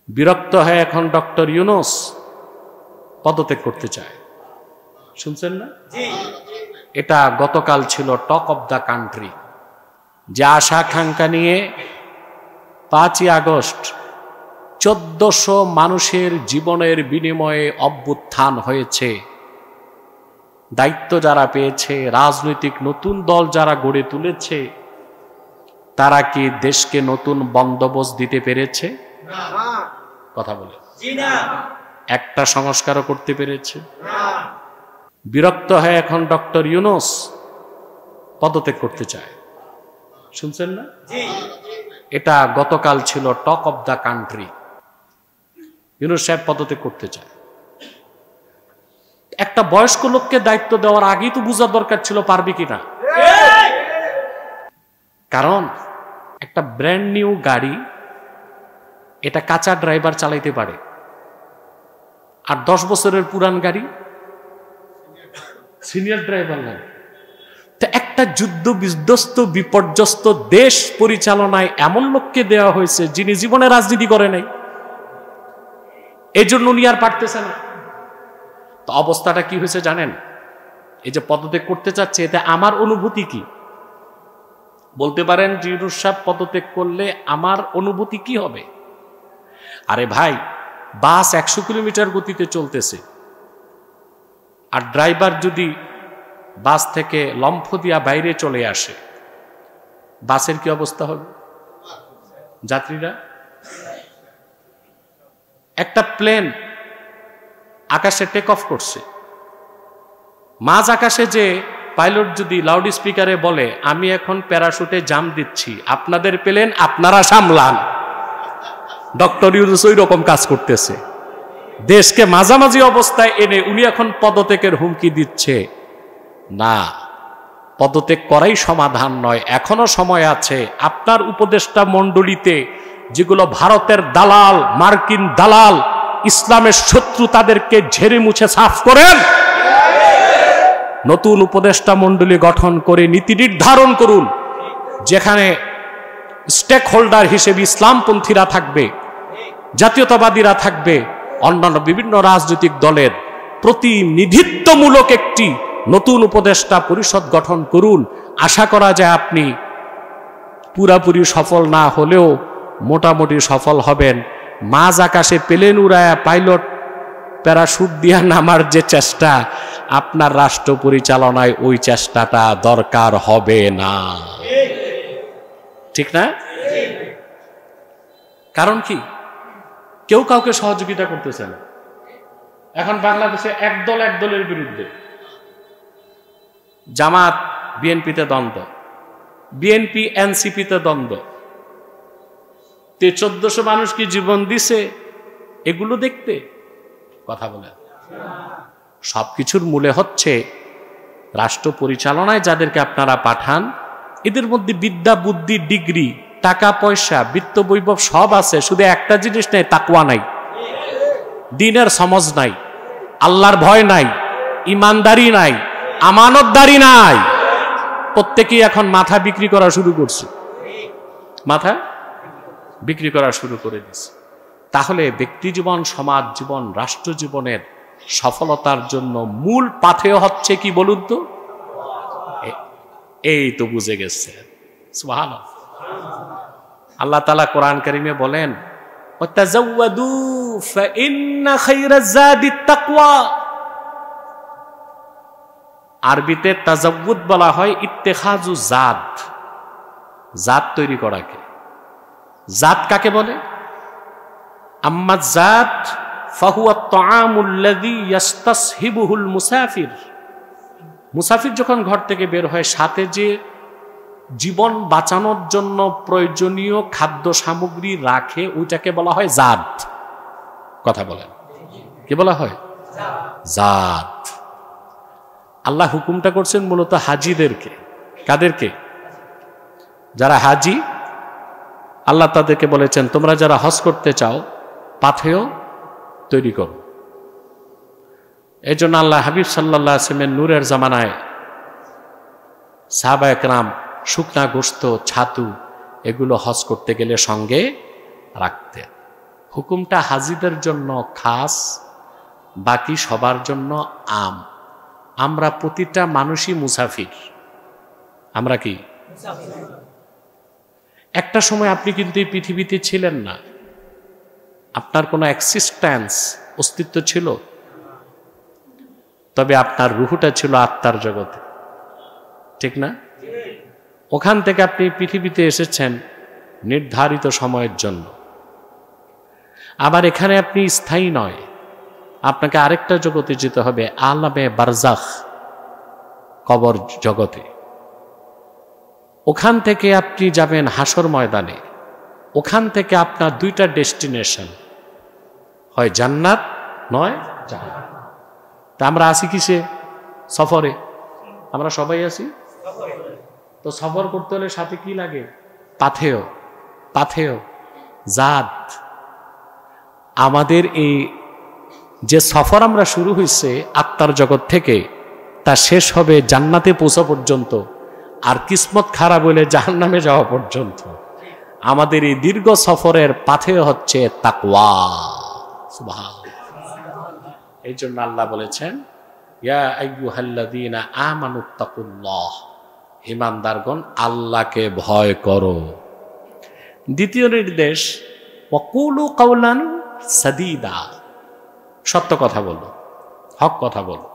বিরক্ত হয়ে এখন ডক্টর ইউনূস পদত্যাগ করতে চায়। শুনছেন না? এটা গতকাল ছিল টক অব দ্য কান্ট্রি, যে আশা আকাঙ্ক্ষা নিয়ে 5ই আগস্ট 1400 মানুষের জীবনের বিনিময়ে অভ্যুত্থান হয়েছে। দায়িত্ব যারা পেয়েছে, রাজনৈতিক নতুন দল যারা গড়ে তুলেছে, তারা কি দেশকে নতুন বন্দোবস্ত দিতে পেরেছে? কথা বলে একটা সংস্কারও করতে পেরেছে? বিরক্ত হয়ে এখন ডক্টর ইউনূস পদত্যাগ করতে চায়। শুনছেন না? এটা গতকাল ছিল talk of the country. Yunus সাহেব পদত্যাগ করতে চায়। একটা বয়স্ক লোককে দায়িত্ব দেওয়ার আগেই তো বোঝা দরকার ছিল পারবে কিনা। কারণ একটা ব্র্যান্ড নিউ গাড়ি, এটা কাঁচা ড্রাইভার চালাইতে পারে, আর 10 বছরের পুরান গাড়ি সিনিয়র ড্রাইভার লাগে। তো একটা যুদ্ধ বিধ্বস্ত বিপর্যস্ত দেশ পরিচালনায় এমন লোককে দেওয়া হয়েছে যিনি জীবনে রাজনীতি করে নাই, এই জন্য উনি আর পারতেছে না। তো অবস্থাটা কি হয়েছে জানেন? এই যে পদত্যাগ করতে চাচ্ছে, এতে আমার অনুভূতি কি? বলতে পারেন যে ইউনূস সাহেব পদত্যাগ করলে আমার অনুভূতি কি হবে? আরে ভাই, বাস 100 কিলোমিটার গতিতে চলতেছে, আর ড্রাইভার যদি বাস থেকে লম্ফ দিয়া বাইরে চলে আসে, বাসের কি অবস্থা হবে? যাত্রীরা, একটা প্লেন আকাশে টেক অফ করছে, মাঝ আকাশে যে পাইলট যদি লাউড স্পিকারে বলে আমি এখন প্যারাশুটে জাম দিচ্ছি, আপনাদের প্লেন আপনারা সামলান, ডক্টর ইউনূস ওই রকম কাজ করতেছে। দেশকে মাঝামাঝি অবস্থায় এনে উনি এখন পদত্যাগের হুমকি দিচ্ছে। না, পদত্যাগ করাই সমাধান নয়, এখনো সময় আছে। আপনার উপদেষ্টা মণ্ডলীতে যেগুলো ভারতের দালাল, মার্কিন দালাল, ইসলামের শত্রু, তাদেরকে ঝেড়ে মুছে সাফ করেন। নতুন উপদেষ্টা মণ্ডলী গঠন করে নীতি নির্ধারণ করুন, যেখানে স্টেক হোল্ডার হিসেবে ইসলামপন্থীরা থাকবে, জাতীয়তাবাদীরা থাকবে, অন্যান্য বিভিন্ন রাজনৈতিক দলের প্রতিনিধিত্বমূলক একটি নতুন উপদেষ্টা পরিষদ গঠন করুন। আশা করা যায় আপনি পুরাপুরি সফল না হলেও মোটামুটি সফল হবেন। মাঝ আকাশে প্লেন উড়ায়া পাইলট প্যারাশুট দিয়া নামার যে চেষ্টা, আপনার রাষ্ট্র পরিচালনায় ওই চেষ্টাটা দরকার হবে না। ঠিক না? কারণ কি? কেউ কাউকে সহযোগিতা করতেছে না। এখন বাংলাদেশে এক দলের বিরুদ্ধে, জামাত বিএনপিতে দ্বন্দ্ব, বিএনপি এনসিপিতে দ্বন্দ্ব, 1400 মানুষ কি জীবন দিছে এগুলো দেখতে? কথা বলে সবকিছুর মূলে হচ্ছে রাষ্ট্র পরিচালনায় যাদেরকে আপনারা পাঠান, এদের মধ্যে বিদ্যা, বুদ্ধি, ডিগ্রি, টাকা পয়সা, বিত্ত বৈভব সব আছে, শুধু একটা জিনিস নেই, তাকওয়া নাই, দ্বীনের সমঝ নাই, আল্লাহর ভয় নাই, ইমানদারি নাই, আমানতদারি নাই। প্রত্যেকেই এখন মাথা বিক্রি করা শুরু করছে, মাথা বিক্রি করা শুরু করে দিচ্ছে। তাহলে ব্যক্তি জীবন, সমাজ জীবন, রাষ্ট্র জীবনের সফলতার জন্য মূল পাথেয় হচ্ছে কি বলুন তো? এই তো বুঝে গেছে। সুবহানাল্লাহ। আল্লাহ তাআলা কোরআন কারীমে বলেন, ওয়াতাযাওয়াদু ফাইন্না খায়রাজ যাদিত তাকওয়া। আরবিতে তাজাউদ বলা হয় ইত্তেখাজু জাদ, জাদ তৈরি করাকে। জাদ কাকে বলে? আম্মা জাদ ফাহুয়া তাআমুল্লাযী ইয়াস্তাসহিবুহুল মুসাফির। মুসাফির যখন ঘর থেকে বের হয়, সাথে যে জীবন বাঁচানোর জন্য প্রয়োজনীয় খাদ্য সামগ্রী রাখে, ওইটাকে বলা হয় জাদ। কথা বলেন, কি বলা হয়? জাদ। আল্লাহ হুকুমটা করছেন মূলত হাজিদেরকে। কাদেরকে? যারা হাজি, আল্লাহ তাদেরকে বলেছেন তোমরা যারা হজ করতে চাও পাথেয় তৈরি করো। এই জন্য আল্লাহ হাবিব সাল্লাল্লাহু আলাইহি ওয়াসাল্লামের নূরের জামানায় সাহাবা একরাম শুকনা গোশত, ছাতু এগুলো হজ করতে গেলে সঙ্গে রাখতেন। হুকুমটা হাজিদের জন্য খাস, বাকি সবার জন্য আম। আমরা প্রতিটা মানুষই মুসাফির। আমরা কি একটা সময় আপনি কিন্তু এই পৃথিবীতে ছিলেন না, আপনার কোনো এক্সিস্টেন্স অস্তিত্ব ছিল, তবে আপনার রুহুটা ছিল আত্মার জগতে, ঠিক না? ওখান থেকে আপনি পৃথিবীতে এসেছেন নির্ধারিত সময়ের জন্য। আবার এখানে আপনি স্থায়ী নয়, আপনাকে আরেকটা জগতে যেতে হবে, আলামে বারজাখ, কবর জগতে। ওখান থেকে আপনি যাবেন হাসর ময়দানে। ওখান থেকে আপনার দুইটা ডেস্টিনেশন, হয় জান্নাত নয় জাহান্নাম। তা আমরা আছি কিসে? সফরে। আমরা সবাই আছি। তো সফর করতে হলে সাথে কি লাগে? পাথেয় জাত। আমাদের এই যে সফর আমরা শুরু হয়েছে আত্মার জগৎ থেকে, তা শেষ হবে জান্নাতে পৌঁছা পর্যন্ত, আর কিসমত খারাপ হলে জাহান্নামে যাওয়া পর্যন্ত। আমাদের এই দীর্ঘ সফরের পাথেয় হচ্ছে তাকওয়া। সুবহানাল্লাহ। এই জন্য আল্লাহ বলেছেন, ইয়া আইয়ুহাল্লাযীনা আমানুত্তাকুল্লাহ, ঈমানদারগণ আল্লাহকে ভয় করো। দ্বিতীয় নির্দেশ, ওয়াকুলু কাওলান সাদীদা, সত্য কথা বলো, হক কথা বলো।